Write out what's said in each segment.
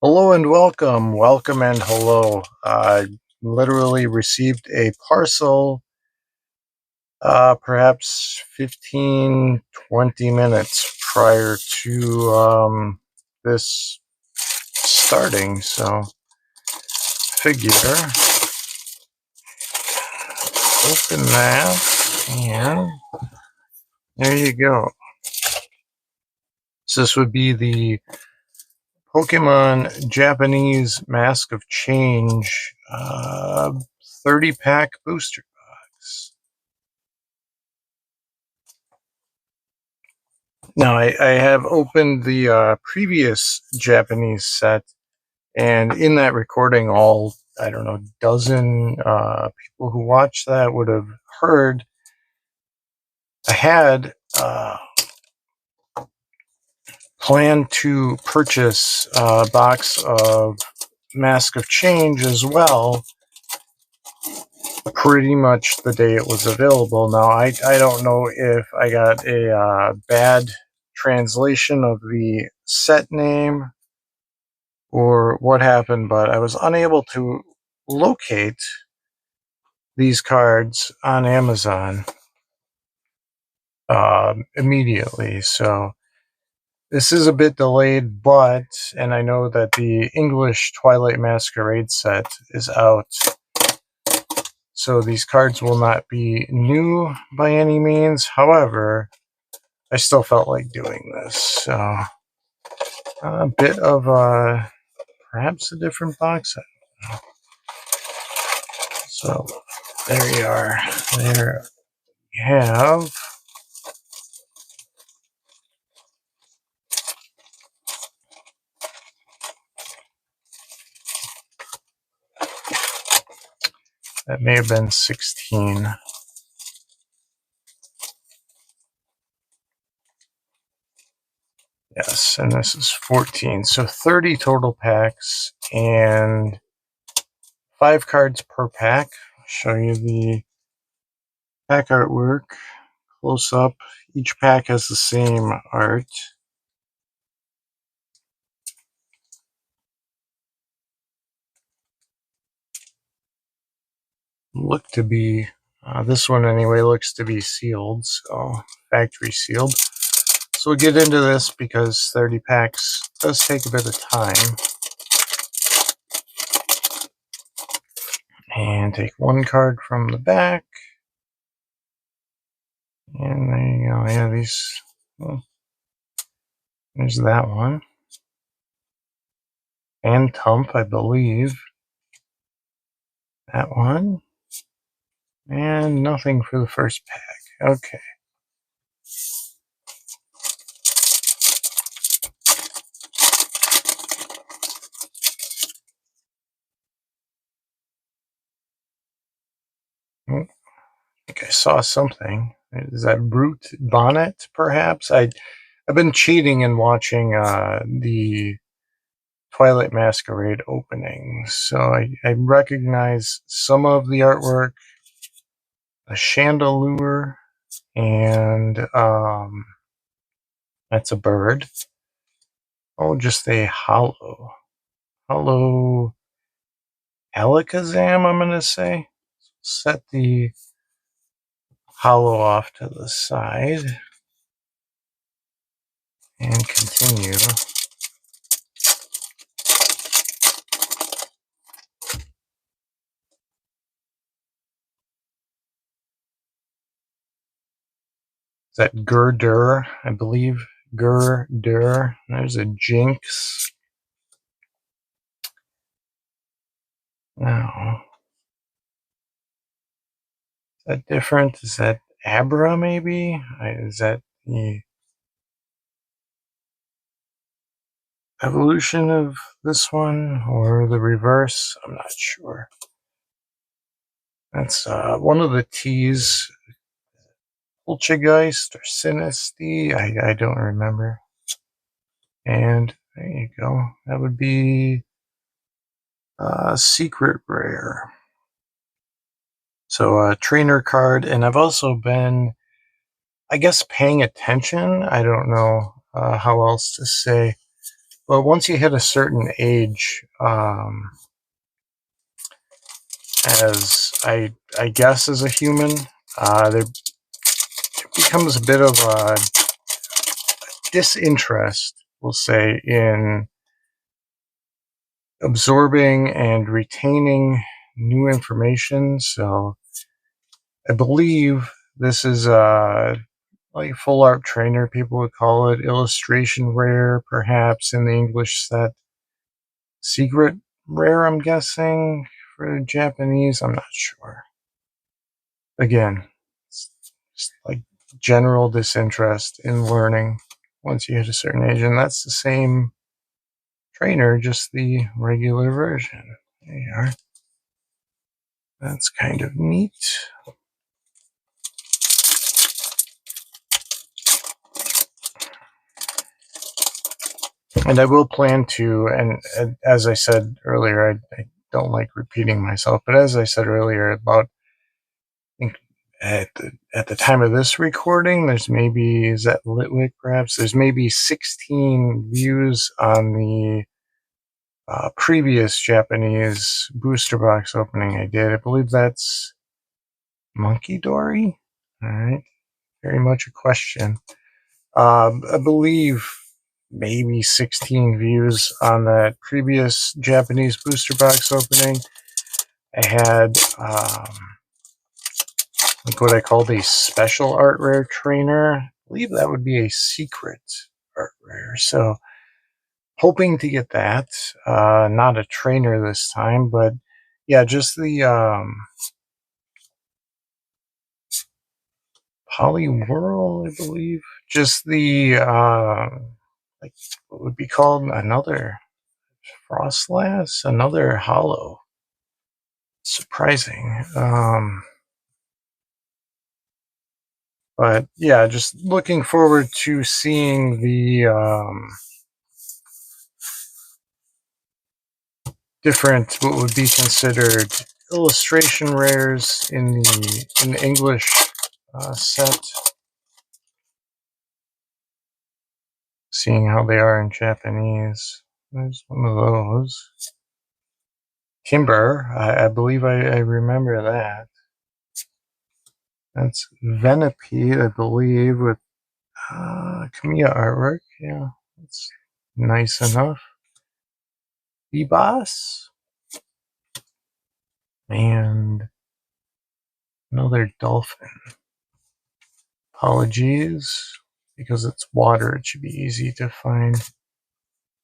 Hello and welcome. Welcome and hello. Literally received a parcel perhaps 15-20 minutes prior to this starting. So figure open that and there you go. So this would be the Pokemon Japanese Mask of Change 30-pack booster box. Now, I have opened the previous Japanese set, and in that recording, I don't know, dozen people who watched that would have heard I had planned to purchase a box of Mask of Change as well, pretty much the day it was available. Now, I don't know if I got a bad translation of the set name or what happened, but I was unable to locate these cards on Amazon immediately. So this is a bit delayed, and I know that the English Twilight Masquerade set is out. So these cards will not be new by any means. However, I still felt like doing this. So a bit of perhaps a different box set. So there you are. There you have that may have been 16. Yes, and this is 14. So 30 total packs and 5 cards per pack. I'll show you the pack artwork close up. Each pack has the same art. Look to be, this one anyway, looks to be sealed, so factory sealed. So we'll get into this because 30 packs does take a bit of time. And take one card from the back. And there you go. Yeah, these. Well, there's that one. And Tump, I believe. That one. And nothing for the first pack. Okay. I think I saw something. Is that Brute Bonnet, perhaps? I've been cheating and watching the Twilight Masquerade opening, so I recognize some of the artwork. A Chandelure, and that's a bird. Oh, just a hollow Alakazam, I'm going to say. Set the hollow off to the side and continue. Is that Gurdur, I believe? Gurdur. There's a Jinx. Now, is that different? Is that Abra, maybe? Is that the evolution of this one or the reverse? I'm not sure. That's one of the T's. Poltergeist or Sinisty, I don't remember. And there you go. That would be Secret Rare. So a trainer card, and I've also been, I guess, paying attention. I don't know how else to say, But once you hit a certain age, as I guess as a human, there becomes a bit of a disinterest, we'll say, in absorbing and retaining new information. So I believe this is like full art trainer, people would call it, illustration rare, perhaps in the English set. Secret rare, I'm guessing, for Japanese, I'm not sure. Again, it's just like general disinterest in learning once you hit a certain age, and that's the same trainer, just the regular version. There you are. That's kind of neat. And I will plan to, and as I said earlier, I don't like repeating myself, but as I said earlier, about, I think at the time of this recording, there's maybe, is that Litwick perhaps? There's maybe 16 views on the previous Japanese booster box opening I did. I believe that's Monkey Dory? Alright, very much a question. I believe maybe 16 views on that previous Japanese booster box opening. I had like what I called a special art rare trainer. I believe that would be a secret art rare. So hoping to get that. Not a trainer this time, but yeah, just the Polyworld, I believe. Just the like what would be called another Frostlass, another hollow. Surprising. But yeah, just looking forward to seeing the different, what would be considered illustration rares in the English set. Seeing how they are in Japanese. There's one of those. Timber, I believe I remember that. That's Venipede, I believe, with Kamiya artwork. Yeah, that's nice enough. B-Boss. And another dolphin. Apologies, because it's water, it should be easy to find.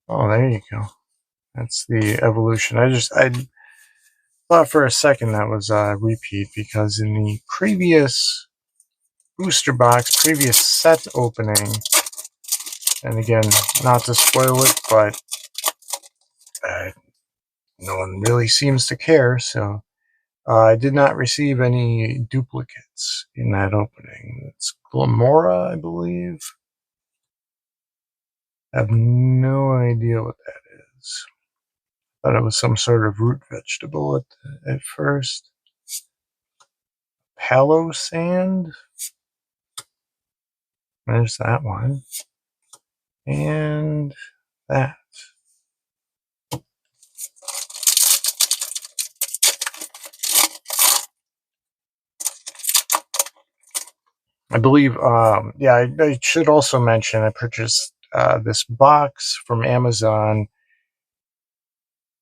Oh, there you go. That's the evolution. I thought for a second that was a repeat, because in the previous booster box, previous set opening, and again, not to spoil it, but no one really seems to care, so I did not receive any duplicates in that opening. It's Glamora, I believe. I have no idea what that is. Thought it was some sort of root vegetable at first. Palo Sand. There's that one. And that. I believe, yeah, I should also mention I purchased this box from Amazon.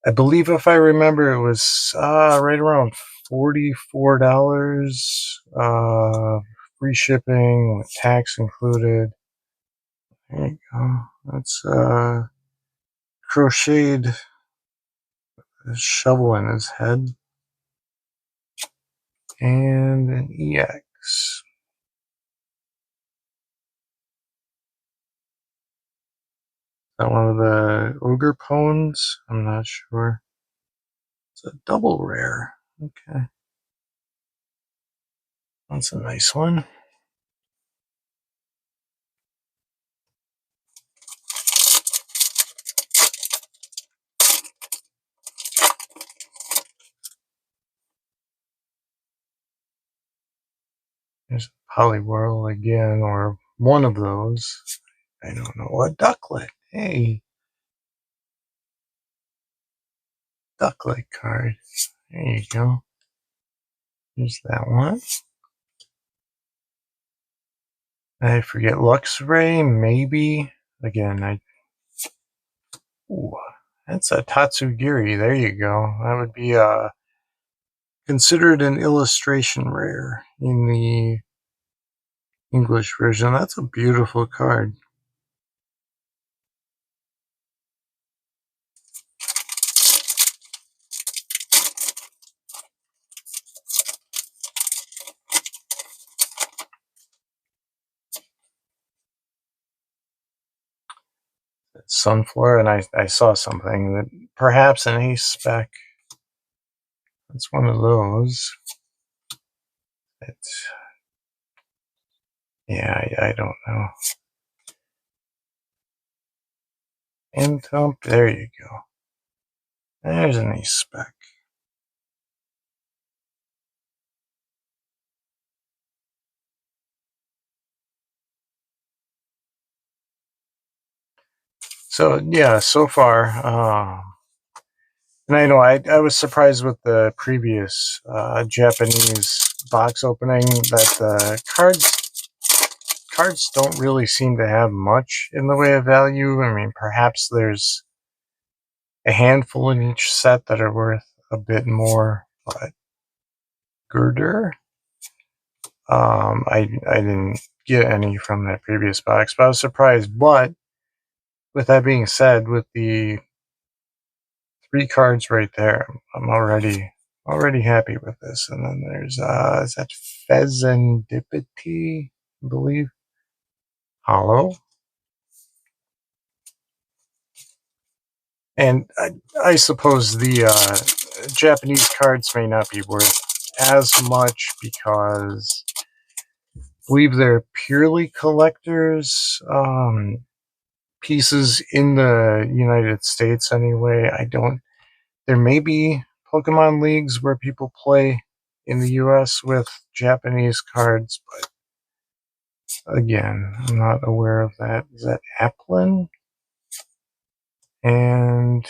I believe, if I remember, it was right around $44. Free shipping with tax included. There you go. That's crocheted shovel in his head. And an EX. Is that one of the ogre pones? I'm not sure. It's a double rare. Okay. That's a nice one. There's Poliwhirl again, or one of those. I don't know. A ducklet. Hey. duck-like card. There you go. Here's that one. I forget, Luxray, maybe. Again, ooh, that's a Tatsugiri. There you go. That would be considered an illustration rare in the English version. That's a beautiful card. Sunflower, and I saw something that perhaps an ace spec. That's one of those. It's, yeah, I don't know. Intump, there you go. There's an ace spec. So yeah, so far, and I know I was surprised with the previous Japanese box opening that the cards don't really seem to have much in the way of value. I mean, perhaps there's a handful in each set that are worth a bit more, but Girder, I didn't get any from that previous box, but I was surprised. But with that being said, with the 3 cards right there, I'm already happy with this. And then there's is that Pheasantipity, I believe, hollow. And I suppose the Japanese cards may not be worth as much because I believe they're purely collectors pieces in the United States anyway. There may be Pokemon leagues where people play in the US with Japanese cards, but again, I'm not aware of that. Is that Applin? And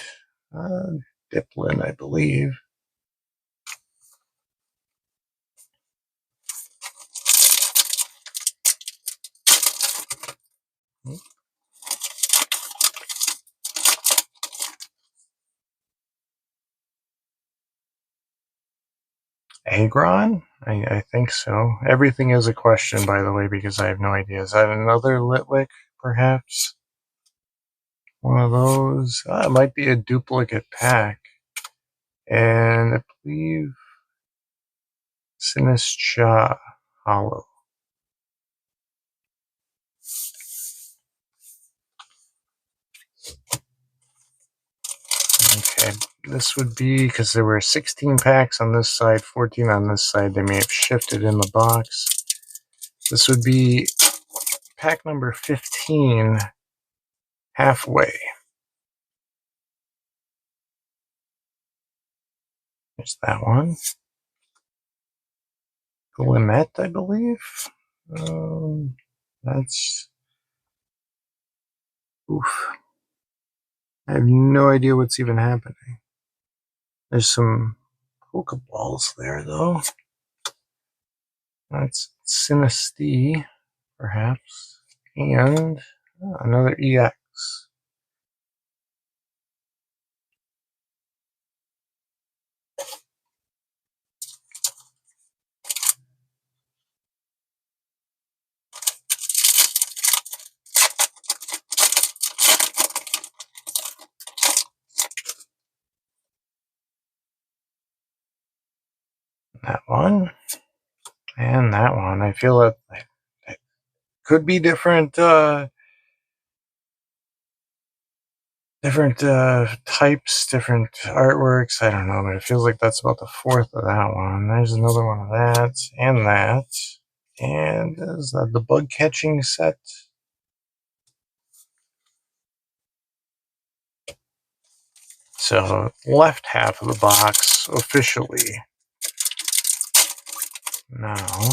Diplin, I believe. Agron? I think so. Everything is a question, by the way, because I have no idea. Is that another Litwick, perhaps? One of those? It might be a duplicate pack. And I believe Sinistcha Hollow. Okay, this would be, because there were 16 packs on this side, 14 on this side. They may have shifted in the box. This would be pack number 15, halfway. There's that one. Glimmet, I believe. That's... Oof. I have no idea what's even happening. There's some Pokeballs there, though. That's Sinistea, perhaps. And another EX. That one. And that one. I feel that it could be different types, different artworks. I don't know, but it feels like that's about the 4th of that one. There's another one of that, and that. And is that the bug catching set? So, left half of the box officially now.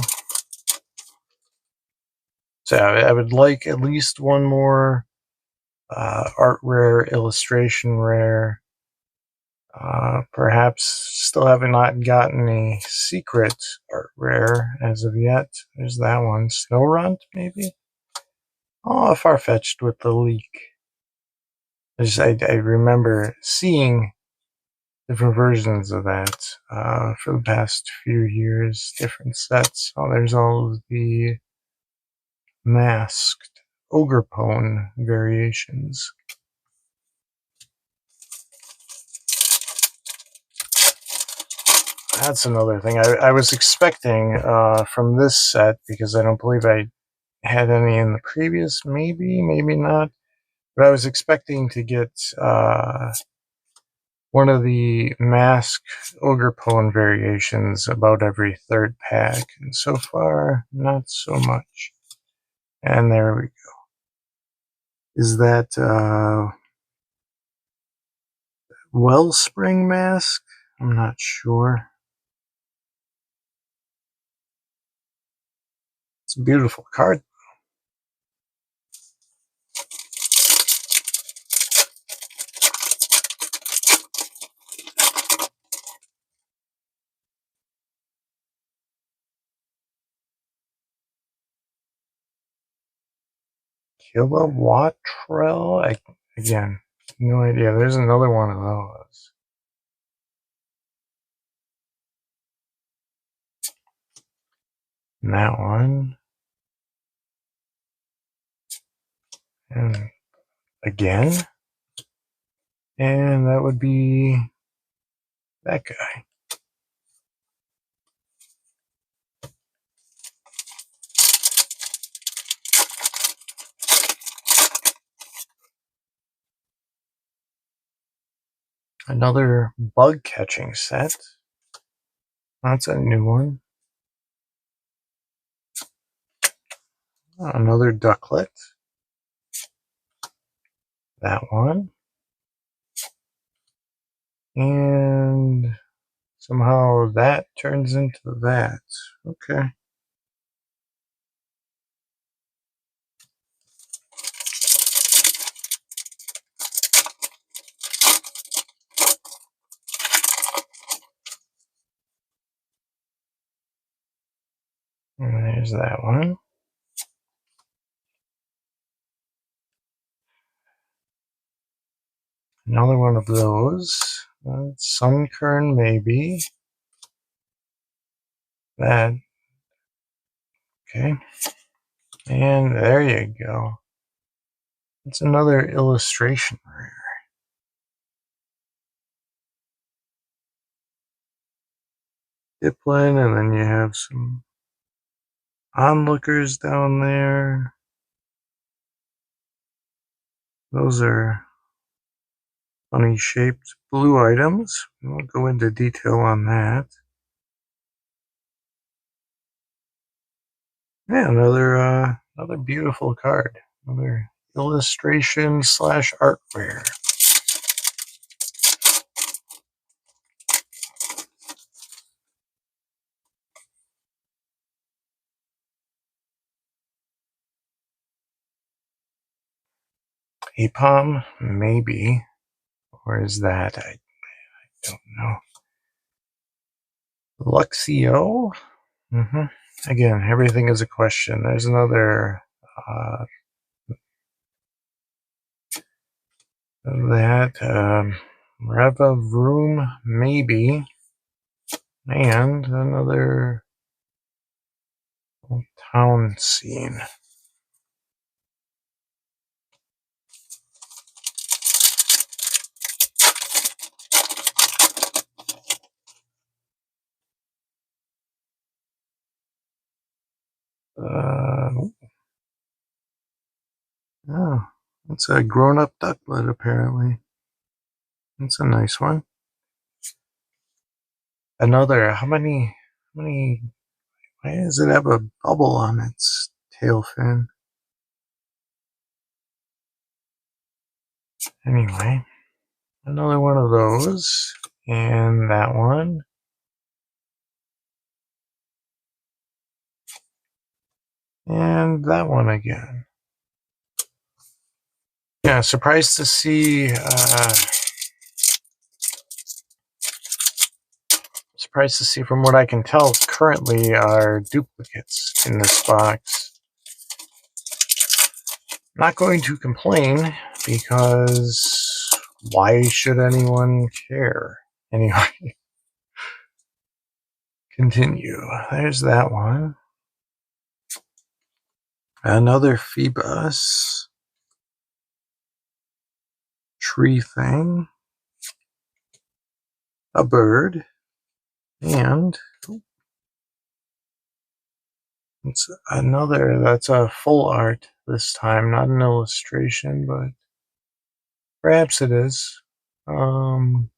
So, I would like at least one more art rare, illustration rare. Perhaps still have not gotten a secret art rare as of yet. There's that one. Snow Runt, maybe? Oh, Farfetched with the leak. I remember seeing different versions of that for the past few years, different sets. Oh, there's all of the masked Ogrepone variations. That's another thing. I was expecting from this set, because I don't believe I had any in the previous, maybe not, but I was expecting to get one of the mask Ogrepone variations about every third pack, and so far, not so much. And there we go. Is that Wellspring mask? I'm not sure. It's a beautiful card. Kilowattrell? Again, no idea. There's another one of those. And that one. And again. And that would be that guy. Another bug catching set. That's a new one. Another ducklet. That one. And somehow that turns into that. Okay. And there's that one. Another one of those. Sunkern, maybe. That. Okay. And there you go. It's another illustration rare. Diplin, and then you have some onlookers down there. Those are funny shaped blue items. We won't go into detail on that. Yeah, another beautiful card. Another illustration / art rare. Apom, maybe. Or is that? I don't know. Luxio? Again, everything is a question. There's another Reva Vroom, maybe. And another town scene. Oh, it's a grown-up ducklet, apparently. It's a nice one. Another, how many, why does it have a bubble on its tail fin? Anyway, another one of those, and that one. And that one again. Yeah, surprised to see surprised to see, from what I can tell, currently are duplicates in this box. Not going to complain, because why should anyone care? Anyway, continue. There's that one. Another Phoebus tree thing. A bird. And it's another, that's a full art this time, not an illustration, but perhaps it is. Again,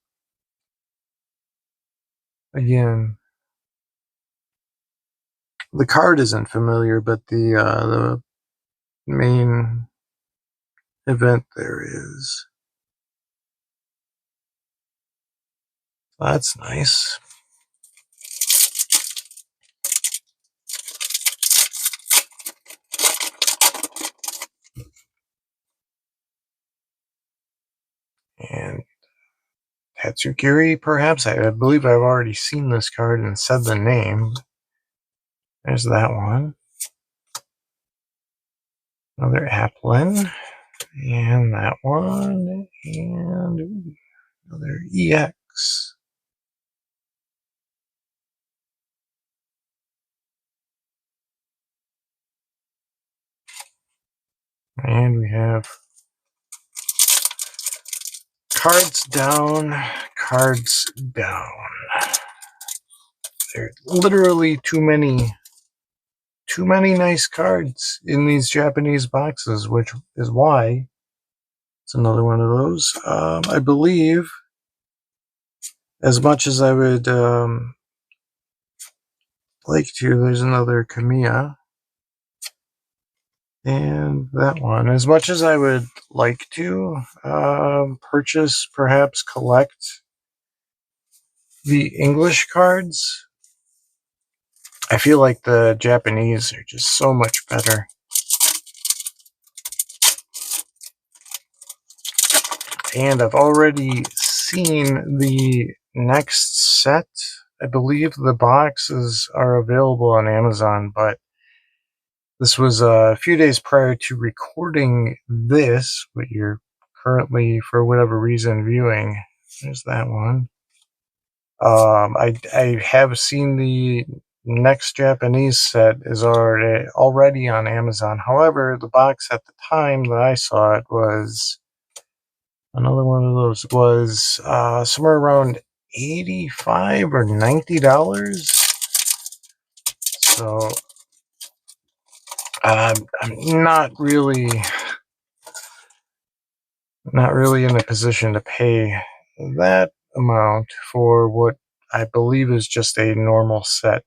the card isn't familiar, but the main event there is. That's nice. And Tatsugiri, perhaps? I believe I've already seen this card and said the name. There's that one. Another Applin. And that one. And another EX. And we have cards down, cards down. There are literally too many nice cards in these Japanese boxes, which is why it's another one of those. I believe, as much as I would like to, there's another Kamiya. And that one. As much as I would like to purchase, perhaps collect the English cards, I feel like the Japanese are just so much better. And I've already seen the next set. I believe the boxes are available on Amazon, but this was a few days prior to recording this, what you're currently, for whatever reason, viewing. There's that one. I have seen the next Japanese set is already on Amazon. However, the box at the time that I saw it was another one of those, was somewhere around $85 or $90. So I'm not really in a position to pay that amount for what I believe is just a normal set,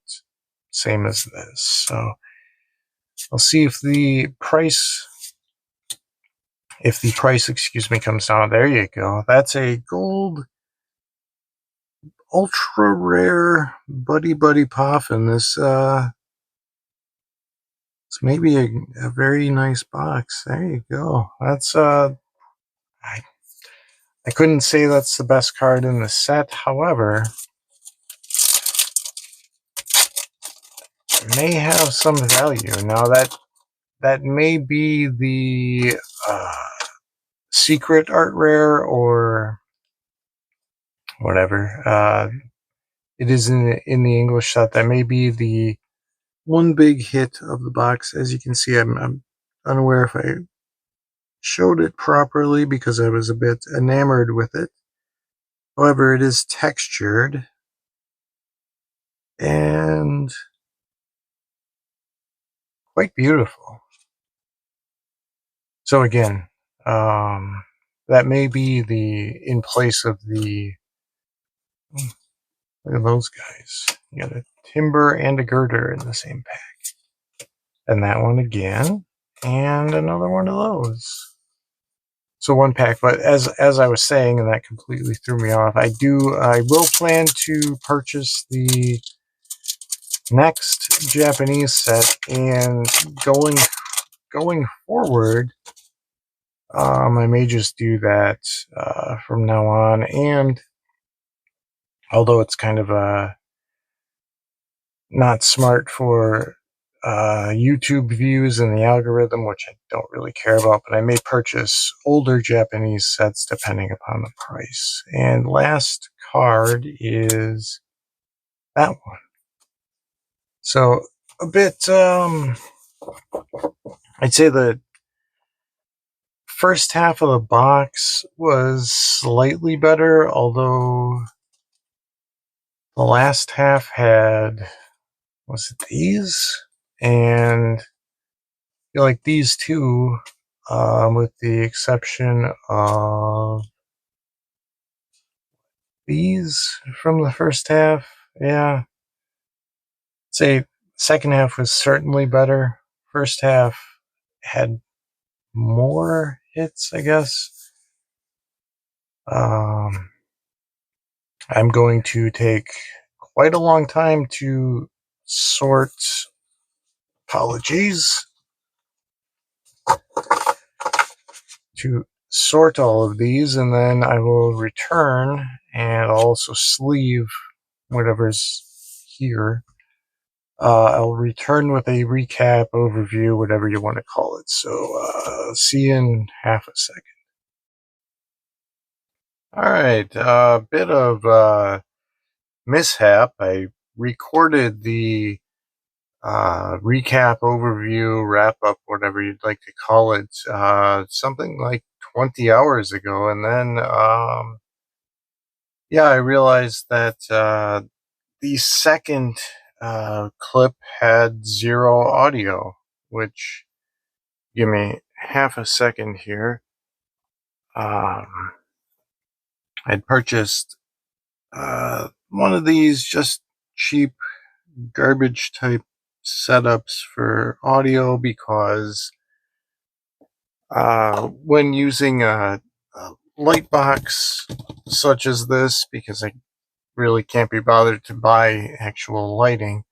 same as this. So I'll see if the price, excuse me, comes down. There you go. That's a gold ultra rare Buddy Poffin. This it's maybe a very nice box. There you go. That's I couldn't say that's the best card in the set. However, it may have some value. Now that may be the secret art rare or whatever. It is in the English set. That may be the one big hit of the box. As you can see, I'm unaware if I showed it properly because I was a bit enamored with it. However, it is textured and quite beautiful. So again, that may be in place of the, look at those guys. You got a timber and a girder in the same pack. And that one again, and another one of those. So one pack, but as I was saying, and that completely threw me off, I will plan to purchase the next Japanese set, and going forward, I may just do that from now on. And although it's kind of a not smart for YouTube views and the algorithm, which I don't really care about, but I may purchase older Japanese sets depending upon the price. And last card is that one. So a bit, I'd say the first half of the box was slightly better, although the last half had, was it these? And I feel like these two, with the exception of these from the first half, yeah, I'd say second half was certainly better. First half had more hits, I guess. I'm going to take quite a long time to sort, apologies, to sort all of these, and then I will return and I'll also sleeve whatever's here. I'll return with a recap, overview, whatever you want to call it. So, see you in half a second. Alright, a bit of mishap. I recorded the recap, overview, wrap up, whatever you'd like to call it, something like 20 hours ago. And then, yeah, I realized that the second clip had zero audio, which, give me half a second here. I'd purchased one of these just cheap garbage type setups for audio because when using a light box such as this, because I really can't be bothered to buy actual lighting,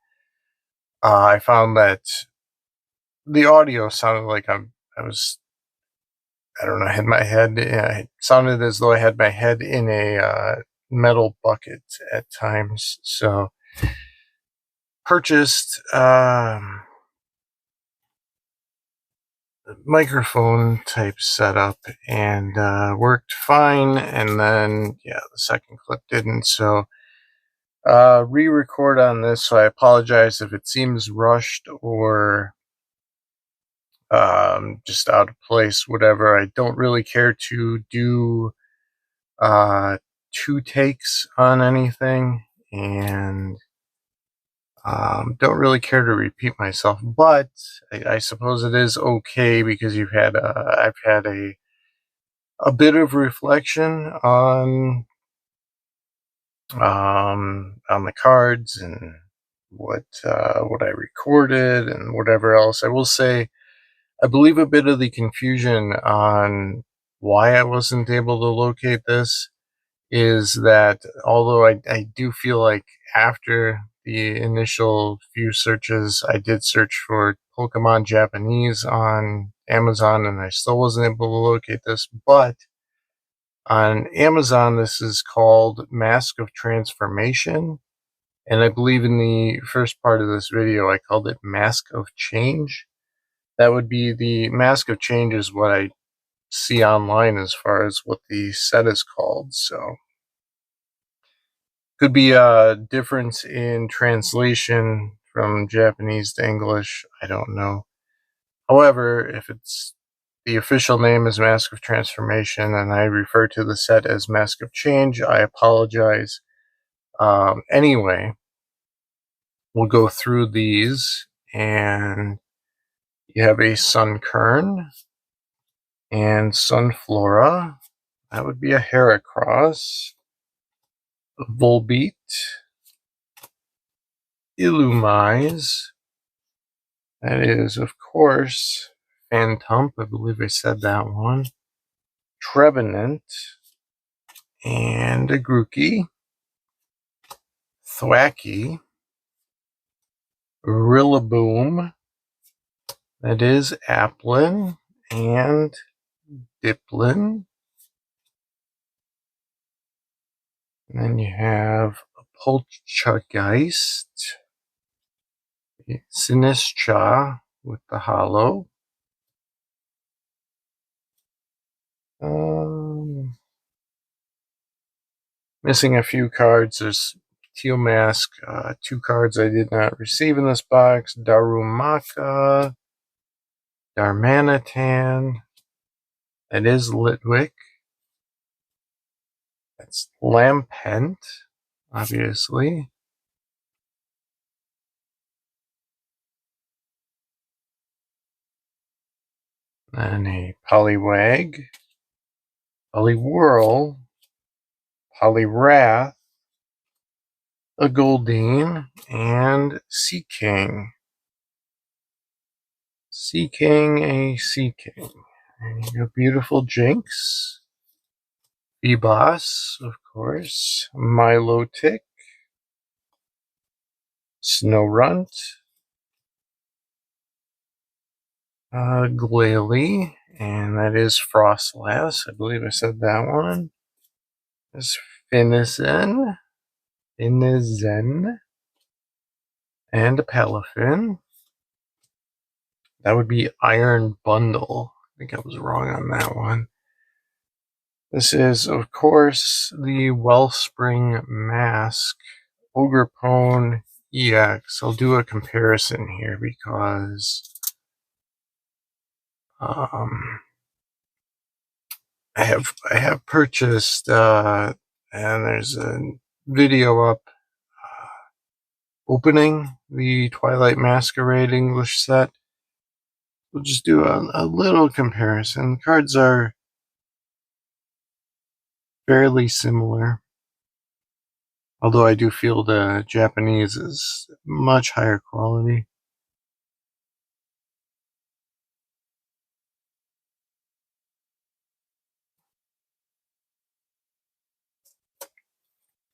I found that the audio sounded like I was, I don't know, had my head, it sounded as though I had my head in a metal bucket at times. So purchased microphone type setup, and worked fine. And then, yeah, the second clip didn't. So re-record on this. So I apologize if it seems rushed or just out of place, whatever. I don't really care to do two takes on anything, and don't really care to repeat myself, but I suppose it is okay because I've had a bit of reflection on the cards and what I recorded and whatever else. I will say, I believe a bit of the confusion on why I wasn't able to locate this is that although I do feel like after the initial few searches, I did search for Pokemon Japanese on Amazon and I still wasn't able to locate this, but on Amazon, this is called Mask of Transformation. And I believe in the first part of this video, I called it Mask of Change. That would be the Mask of Change is what I see online as far as what the set is called. So could be a difference in translation from Japanese to English. I don't know. However, if it's the official name is Mask of Transformation and I refer to the set as Mask of Change, I apologize. Anyway, we'll go through these, and you have a Sunkern and Sunflora. That would be a Heracross. Volbeat. Illumise. That is, of course, Phantump. I believe I said that one. Trevenant. And a Grookey. Thwackey. Rillaboom. That is Applin. And Diplin. And then you have a Poltergeist. Sinischa with the hollow. Missing a few cards. There's Teal Mask, 2 cards I did not receive in this box. Darumaka, Darmanitan. That is Litwick. That's Lampent, obviously. And a Poliwag, Poliwhirl, Poliwrath, a Goldeen, and Seaking. Seaking, a Seaking. There you go, beautiful Jinx. Boss, of course. Milotic. Snorunt. Glalie. And that is Frostlass. I believe I said that one. There's Finizen. Finizen. And a Pelifin. That would be Iron Bundle. I think I was wrong on that one. This is, of course, the Wellspring Mask. Ogrepone EX. I'll do a comparison here because I have purchased and there's a video up opening the Twilight Masquerade English set. We'll just do a little comparison. The cards are fairly similar, although I do feel the Japanese is much higher quality.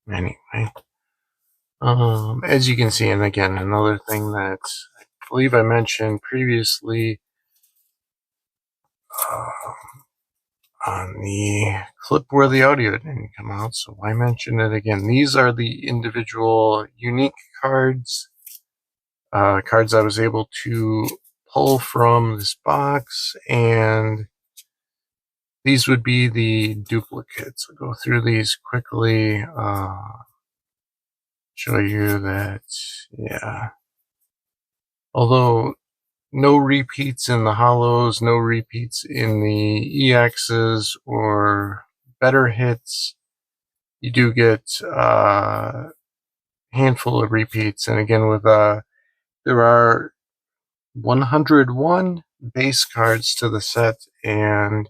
Anyway, as you can see, and again, another thing that I believe I mentioned previously on the clip where the audio didn't come out, so why mention it again? These are the individual unique cards, cards I was able to pull from this box, and these would be the duplicates. I'll go through these quickly, show you that, yeah. Although no repeats in the hollows, no repeats in the EXs or better hits. You do get a handful of repeats. And again, with there are 101 base cards to the set and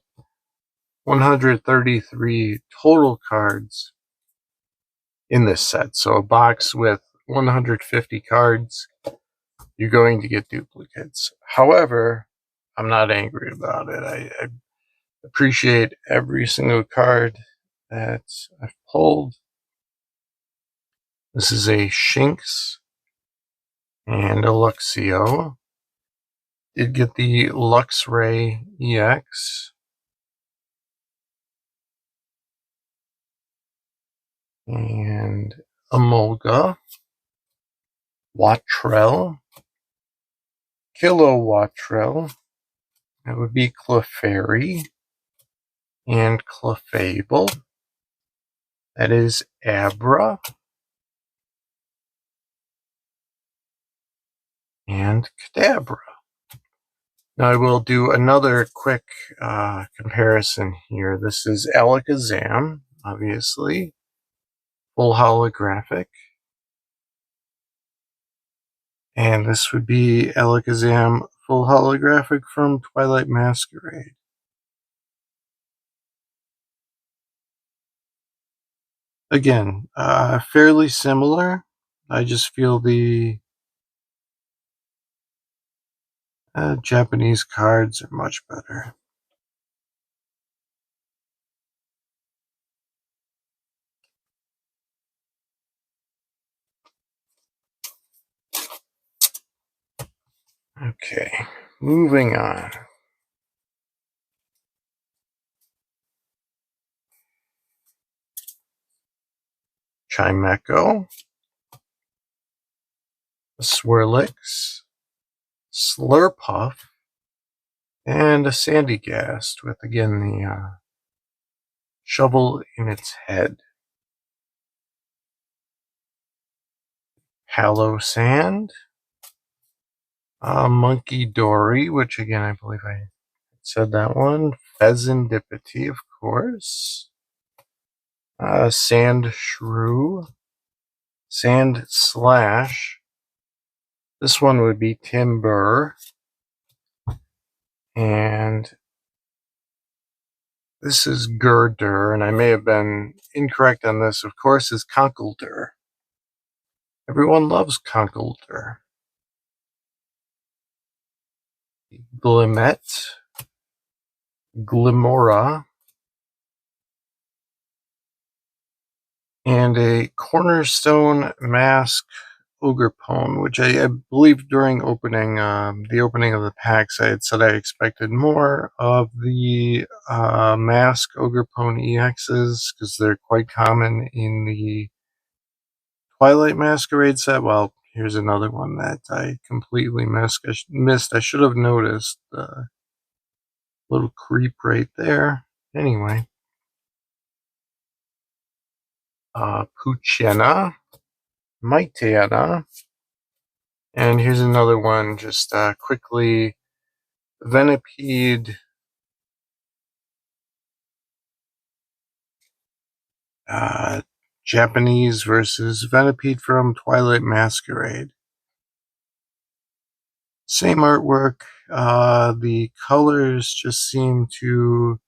133 total cards in this set. So a box with 150 cards, you're going to get duplicates. However, I'm not angry about it. I appreciate every single card that I've pulled. This is a Shinx and a Luxio. Did get the Luxray EX. And Emolga. Watrel. Kilowattrel. That would be Clefairy. And Clefable. That is Abra. And Kadabra. Now I will do another quick comparison here. This is Alakazam, obviously. Full holographic. And this would be Alakazam full holographic from Twilight Masquerade. Again, fairly similar. I just feel the Japanese cards are much better. Okay, moving on. Chimecho. Swirlix, Slurpuff, and a Sandygast with, again, the shovel in its head. Hallow Sand, Monkey Dory, which again I believe I said that one. Pheasantipity, of course. Sand Shrew, Sand Slash. This one would be Timber, and this is Girder, and I may have been incorrect on this. Of course, is Conkeldurr. Everyone loves Conkeldurr. Glimmet, Glimora, and a Cornerstone Mask Ogerpone, which I believe during the opening of the packs, I had said I expected more of the Mask Ogerpone EXs because they're quite common in the Twilight Masquerade set. Well, here's another one that I completely missed. I should have noticed the little creep right there. Anyway, Poochyena, Mytena, and here's another one, just quickly, Venipede, Japanese versus Venipede from Twilight Masquerade. Same artwork, the colors just seem to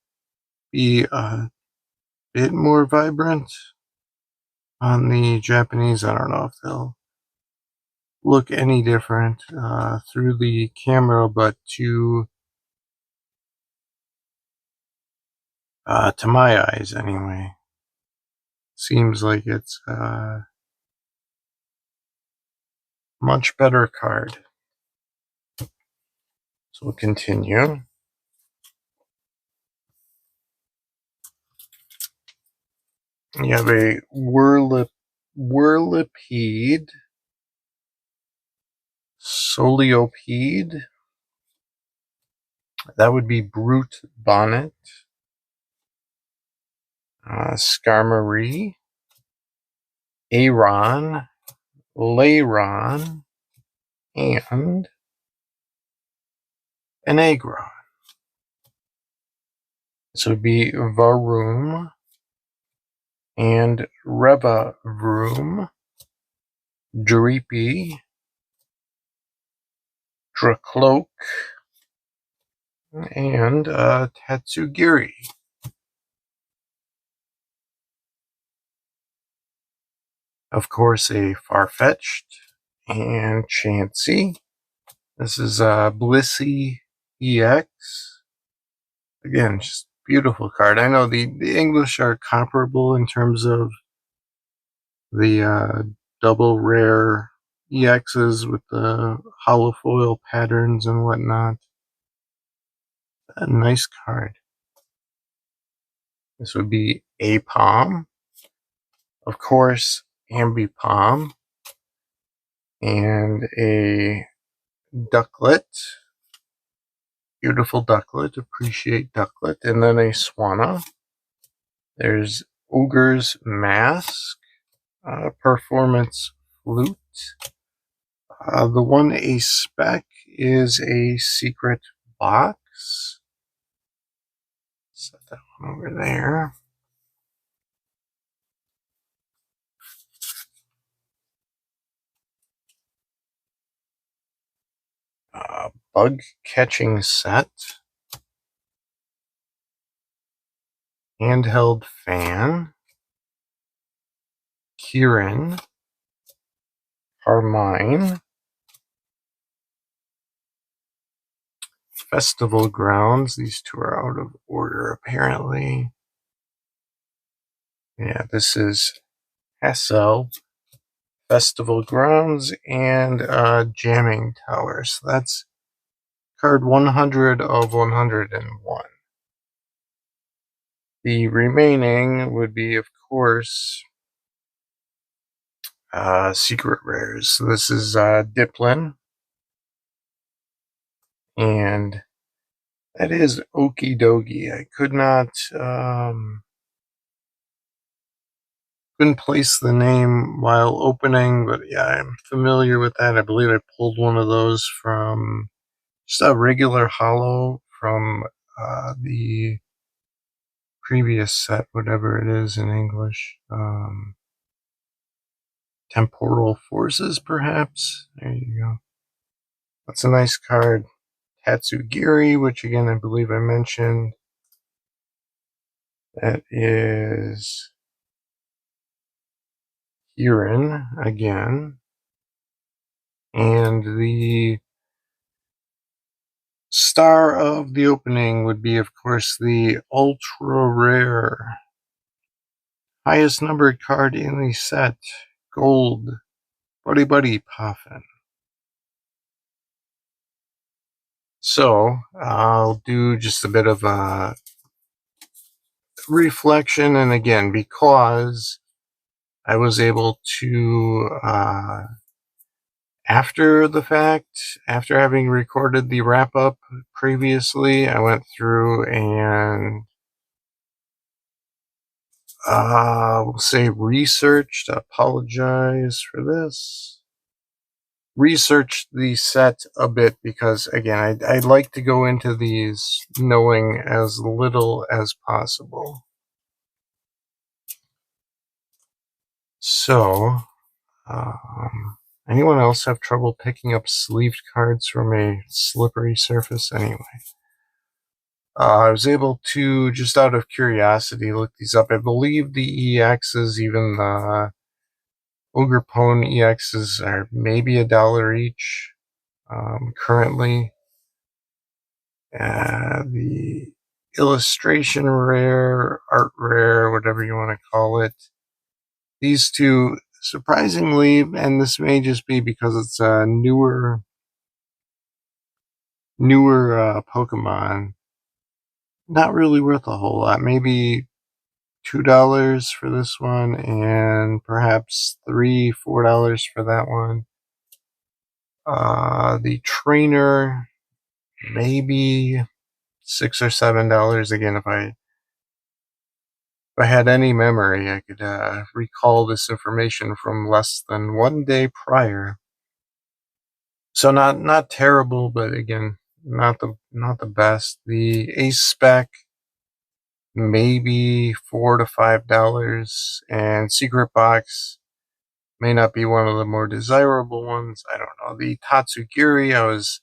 be a bit more vibrant on the Japanese. I don't know if they'll look any different through the camera, but to my eyes anyway, seems like it's a much better card. So we'll continue. You have a Whirlipede, Soliopede, that would be Brute Bonnet, Skarmory, Aron, Lairon, and an Aggron. This would be Varoom and Revavroom, Dreepy, Dracloak, and Tatsugiri. Of course, a Farfetch'd and Chansey. This is Blissey EX. Again, just beautiful card. I know the English are comparable in terms of the double rare EXs with the holofoil patterns and whatnot. A nice card. This would be Apom, of course, Ambipom, and a Ducklet. Beautiful Ducklet, appreciate Ducklet, and then a Swanna. There's Ogre's Mask, Performance Flute. The one a spec is a Secret Box. Set that one over there. Bug Catching Set. Handheld Fan. Kieran. Carmine. Festival Grounds. These two are out of order, apparently. Yeah, this is Hassel, Festival Grounds, and Jamming Tower. So that's card 100 of 101. The remaining would be, of course, secret rares. So this is Diplin, and that is Okie Dokie. I could not couldn't place the name while opening, but yeah, I'm familiar with that. I believe I pulled one of those from just a regular holo from the previous set, whatever it is in English. Temporal Forces, perhaps? There you go. That's a nice card. Tatsugiri, which again I believe I mentioned. That is Kirin again. And the star of the opening would be, of course, the ultra rare highest numbered card in the set, Gold Buddy Buddy Poffin. So I'll do just a bit of a reflection, and again, because I was able to, after the fact, after having recorded the wrap up previously, I went through and we'll say researched, apologize for this, researched the set a bit, because again, I'd like to go into these knowing as little as possible. So, anyone else have trouble picking up sleeved cards from a slippery surface? Anyway, I was able to, just out of curiosity, look these up. I believe the EXs, even the Ogre Pone EXs, are maybe $1 each currently. The illustration rare, art rare, whatever you want to call it. These two, surprisingly, and this may just be because it's a newer Pokemon, not really worth a whole lot. Maybe $2 for this one, and perhaps $3-4 for that one. The trainer, maybe $6 or $7. Again, if I had any memory, I could recall this information from less than 1 day prior. So not terrible, but again, not the best. The Ace Spec, maybe $4 to $5, and Secret Box may not be one of the more desirable ones. I don't know. The Tatsugiri, I was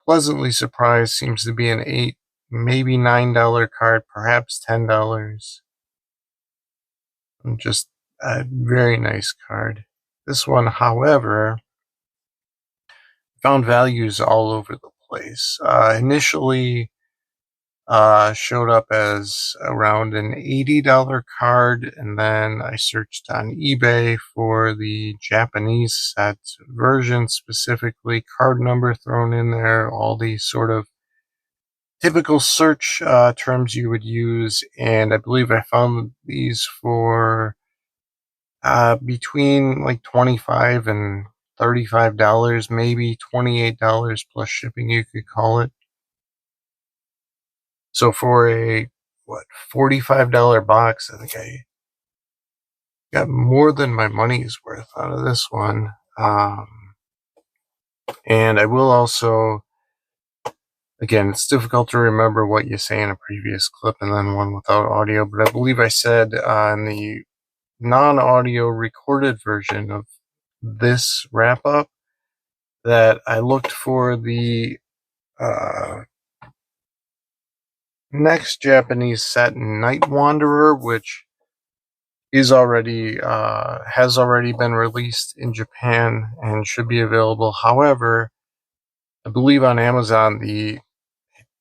pleasantly surprised, seems to be an $8, maybe $9 card, perhaps $10. Just a very nice card. This one, however, found values all over the place. Initially, showed up as around an $80 card, and then I searched on eBay for the Japanese set version, specifically card number thrown in there, all these sort of typical search terms you would use, and I believe I found these for between like $25 and $35, maybe $28 plus shipping, you could call it. So for a $45 box, I think I got more than my money's worth out of this one. And I will also, again, it's difficult to remember what you say in a previous clip and then one without audio, but I believe I said in the non-audio recorded version of this wrap-up that I looked for the next Japanese set, Night Wanderer, which is already has already been released in Japan and should be available. However, I believe on Amazon, the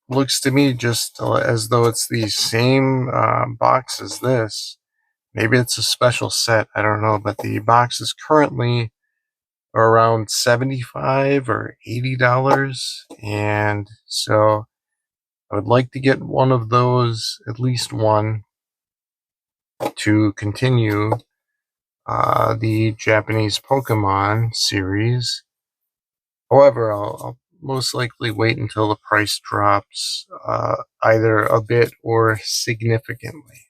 looks to me just as though it's the same box as this. Maybe it's a special set, I don't know, but the box is currently around $75 or $80, and so I would like to get one of those, at least one, to continue the Japanese Pokemon series. However, I'll most likely wait until the price drops either a bit or significantly.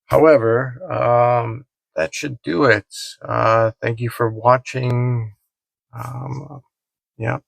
However, that should do it. Thank you for watching. Yeah.